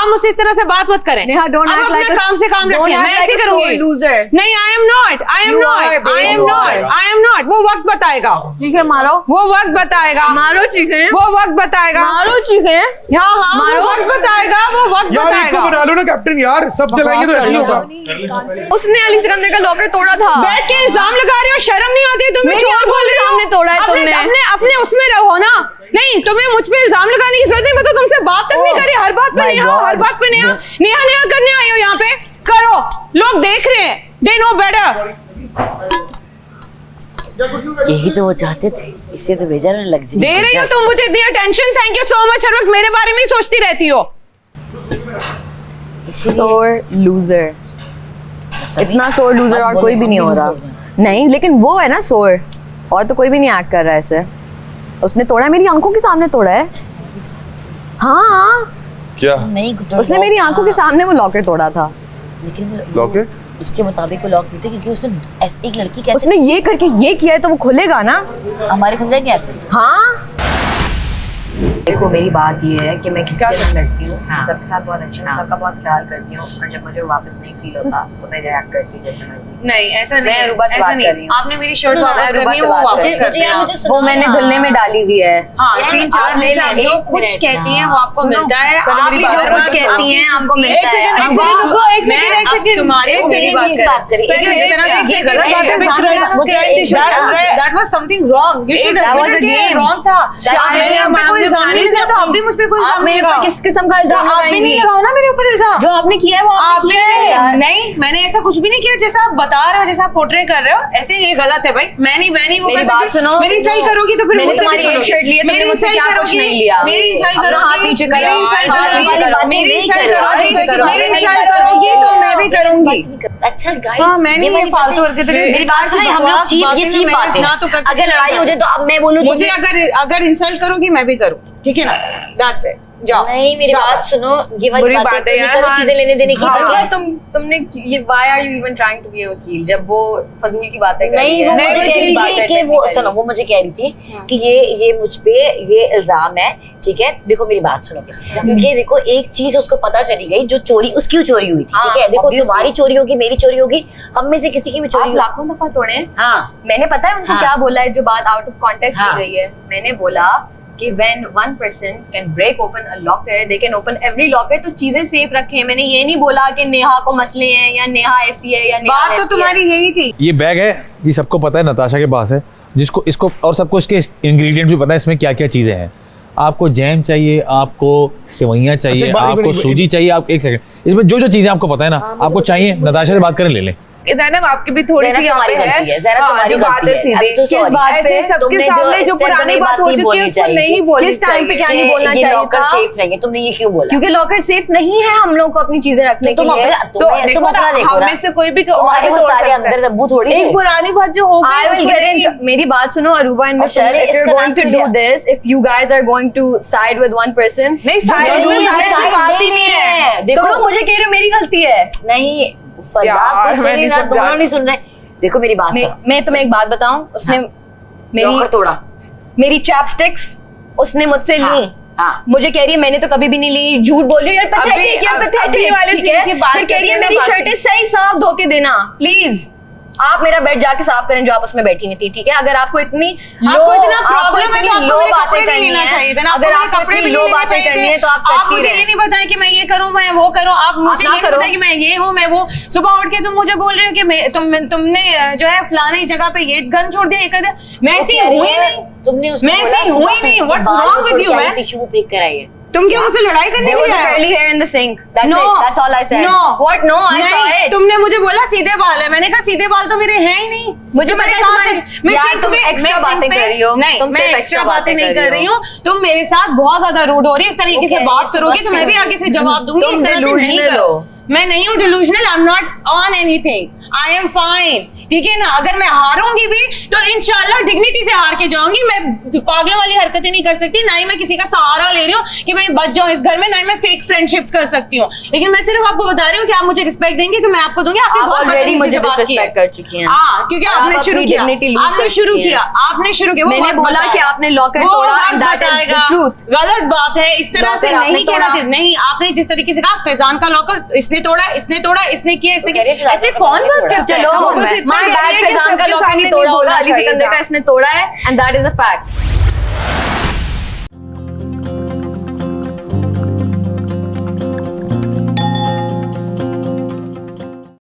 आप मुझसे इस तरह से बात मत करें। Neha, don't act like a काम से काम रखें। मैं ऐसे करूंगी। loser. नहीं, I am not. वो वक्त बताएगा। ठीक है, मारो। वो वक्त बताएगा। मारो चीजें। वो वक्त बताएगा। मारो चीजें। हाँ, वो वक्त बताएगा। वो वक्त यार एक बताएगा। को बना लो ना कैप्टन यार, सब चलाएंगे तो ऐसे ही होगा। उसने अली सिकंदर का लॉकर तोड़ा था। बैठ के इल्जाम लगा रहे हो, शर्म नहीं आती तुम्हें? चोर बोल रहे हो। सामने तोड़ा है तुमने। अपने उसमें रहो ना। नहीं, तुम्हें मुझ पे इल्जाम लगाने की जरूरत नहीं। मैं तो तुमसे बात तक नहीं करी। हर बात पे नेहा, हर बात पे नेहा। नेहा करने आई हो यहाँ पे। करो, लोग देख रहे हैं। They know better। यही तो वो चाहते थे, इसे तो भेजा ना लग्जरी। दे रही हो तुम मुझे इतनी attention. Thank you so much. हर वक्त मेरे बारे में ही सोचती रहती हो। सोर लूजर, इतना सोर लूजर और कोई भी नहीं हो रहा। नहीं, लेकिन वो है ना सोर, और तो कोई भी नहीं एक्ट कर रहा है ऐसे। उसने तोड़ा, मेरी आंखों के सामने तोड़ा है। हाँ, क्या नहीं, उसने मेरी आंखों के सामने वो लॉकर तोड़ा था। लेकिन लॉकर उसके मुताबिक वो लॉक नहीं थे, क्योंकि उसने एक लड़की कैसे उसने ये करके ये किया है तो वो खुलेगा ना। हमारे खुल जाएंगे ऐसे। हाँ, देखो मेरी बात ये है कि मैं किसी से नहीं लड़ती हूँ, सबके साथ बहुत अच्छी हूँ, सबका बहुत ख्याल करती हूँ, और जब मुझे वापस नहीं फील होता तो मैं रिएक्ट करती हूँ जैसे मर्जी। नहीं, ऐसा नहीं। मैं अरूबा से बात कर रही हूँ। आपने मेरी शर्ट वापस करनी है, वो वापस कर देना। वो मैंने धुलने में डाली हुई है। हाँ, 3-4 ले लें। जो कुछ कहती हैं वो आपको मिलता है। आप भी जो कुछ कहती हैं आपको मिलता है। तुम्हारे बात करें इस तरह से ये गलत बात है। That was something wrong. You should have admitted कि wrong था। मैंने आप पे कोई इल्जाम नहीं लगाया, तो आप भी मुझ पे कोई इल्जाम नहीं लगाओ। किस किस्म का इल्जाम आप भी नहीं लगाओ ना मेरे ऊपर इल्जाम। जो आपने किया है वो आपने किया है। नहीं, मैंने ऐसा कुछ भी नहीं किया। जैसा आप बता रहे हो, जैसा आप पोर्ट्रे कर रहे हो, ऐसे ये गलत है भाई। मैं नहीं वो मेरी कर बात सकती। सुनो। मेरी इंसल्ट करोगी तो फिर मैंने मुझसे तुम्हारी भी एक शर्ट ली है, तुमने मुझसे क्या कुछ नहीं लिया। मेरी इंसल्ट अपना करोगी, हाथ नीचे करो, मेरी इंसल्ट हाथ करोगी, नीचे करो, मेरी इंसल्ट नीचे करो, करोगी, मेरी इंसल्ट करोगी तो मैं भी करूंगी। अच्छा गाइस, हाँ, मैंने ये फालतू हरकतें। मेरी बात सुनिए, हम लोग चीप बात है। अगर लड़ाई हो जाए तो अब मैं बोलूं मुझे अगर इंसल्ट करोगी मैं भी करूँ, ठीक है ना? That's it. जाओ। नहीं, मेरी बात सुनो, ये वाली बुरी बातें बात है तो नहीं यार। करो, चीजें लेने देने की। हाँ, तो क्या तुमने ये why are you even trying to be a वकील जब वो फजूल की बातें कर रही नहीं, है। वो मुझे कह रही थी कि वो सुनो, वो मुझे कह रही थी कि ये मुझ पे ये इल्जाम है, ठीक है? देखो मेरी बात सुनो, क्योंकि देखो एक चीज उसको पता चली गई, जो चोरी उसकी चोरी हुई थी, ठीक है? देखो तुम्हारी चोरी होगी, मेरी चोरी होगी, हम में से किसी की भी चोरी होगी। लाखों दफा तोड़े। हाँ, मैंने पता है उनको हाँ। क्या बोला है, जो बात आउट ऑफ कॉन्टेक्स्ट हाँ। ली गई है। मैंने बोला कि when one person can break open a locker, they can open every locker, तो चीजें सेफ रखें। मैंने ये नहीं बोला कि नेहा को मसले हैं या नेहा ऐसी है या नेहा बात तो ऐसी तुम्हारी यही थी। ये बैग है, ये सबको पता है, नताशा के पास है, जिसको इसको और सबको इसके इंग्रेडिएंट्स भी पता है, इसमें क्या क्या चीज़ें हैं। आपको जैम चाहिए, आपको सेवइयाँ चाहिए, अच्छा, आपको सूजी चाहिए। आप एक सेकंड, इसमें जो जो चीज़ें आपको पता है ना, आपको चाहिए, नताशा से बात करें, ले लें। ज़ैनब आपकी भी थोड़ी सी यहाँ पे है। ज़ैनब तुम्हारी गलती है। सीधी किस बात पे? सबके सामने जो पुरानी बात हो चुकी है उसको नहीं बोलनी। किस टाइम पे क्या नहीं बोलना चाहिए? लॉकर सेफ नहीं है, तुमने ये क्यों बोला? क्योंकि लॉकर सेफ नहीं है हम लोग को अपनी चीजें रखने के लिए। तुम अपना देखो ना, हम में से कोई भी तुम्हारे वो सारे अंदर दब्बू थोड़ी एक पुरानी बात जो हो I will get into, मेरी बात सुनो Aruba and Michelle, if you're going to do this, if you guys are going to side with one person, नहीं, side में बात ही नहीं है। तुम लोग मुझे कह रहे हो मेरी गलती है। नहीं, फरदाद को सुन रहा, दोनों नहीं सुन रहे। देखो मेरी बात सुनो, मैं तुम्हें एक बात बताऊं, उसने लॉकर तोड़ा, मेरी चैपस्टिक्स उसने मुझसे ली। हाँ। मुझे कह रही है मैंने तो कभी भी नहीं ली, झूठ बोल रही है, पैथेटिक वाले सीन की बात फिर कह रही है करते हैं मेरी ना, शर्टें सही साफ धो के देना प्लीज। आप मेरा बेड जाके साफ करें जो आप उसमें बैठी हुई थी, ठीक है? अगर आपको इतनी आपको इतना प्रॉब्लम है तो आपको मेरे कपड़े नहीं लेना चाहिए था ना। अगर आप कपड़े भी लो बातें करनी है तो आप मुझे ये नहीं बताएं कि मैं ये करूं, मैं वो करूं। आप मुझे ये नहीं बताएं कि मैं ये हूं, मैं वो। सुबह उठ के तुम मुझे बोल रहे हो कि तुमने जो है फलानी जगह पे ये गन छोड़ दिया, ये कर दिया। मैं ऐसी हुई नहीं, तुमने उसको मैं ऐसी हुई नहीं। What's wrong with you man? Tissue फेंक कर आई है। तुम क्या मुझसे लड़ाई करने There के was लिए a आए curly हो? hair in the sink. That's No. it. That's all I said. No. What? No, I saw नहीं, it. तुमने मुझे बोला सीधे बाल है। मैंने कहा सीधे बाल तो मेरे हैं ही नहीं। मुझे पता है तुम्हारे यार तुम एक्स्ट्रा बातें कर रही हो। नहीं, तुम मैं सिर्फ एक्स्ट्रा बातें नहीं कर रही हूँ। तुम मेरे साथ बहुत ज्यादा रूड हो रही है। इस तरीके से बात करोगी तो मैं भी आगे से जवाब दूंगी। तुम इस तरह से नहीं delusional करो। हो। मैं नहीं हूँ delusional. I am not on anything. I am fine, ठीक है ना। अगर मैं हारूंगी भी तो इंशाल्लाह डिग्निटी से हार के जाऊंगी। मैं पागलों वाली हरकतें नहीं कर सकती, ना ही मैं किसी का सहारा ले रही हूँ कि मैं बच जाऊं इस घर में, ना ही मैं फेक फ्रेंडशिप्स कर सकती हूँ। लेकिन मैं सिर्फ आपको बता रही हूँ कि आप मुझे रिस्पेक्ट देंगे तो मैं आपको दूंगी। आपने आप बहुत ऑलरेडी बदतमीजी मुझे से बात की है। डिसरिस्पेक्ट कर चुकी हैं। हाँ, क्योंकि और आपने आप शुरू अपनी किया, dignity lose आपने कर शुरू चुकी हैं। किया, आपने शुरू किया। वो मैंने वक्त बोला बताएगा। कि आपने लॉकर वो तोड़ा वक्त and that is the बताएगा। truth। गलत बात है, इस तरह से लॉकर आपने नहीं कहना तोड़ा। चाहिए। नहीं, आपने जिस तरीके से कहा फैजान का लॉकर इसने तोड़ा, इसने तोड़ा, इसने किया, इसने कह रही किया, थी ऐसे लॉकर कौन का बात तोड़ा। करता है? चलो हम बस इतना माय कह रहे बैड हैं कि फैजान का सबके लॉकर सामने नहीं तोड़ा होगा, बोलना अली चाहिए सिकंदर था। का इसने तोड़ा है and that is a fact.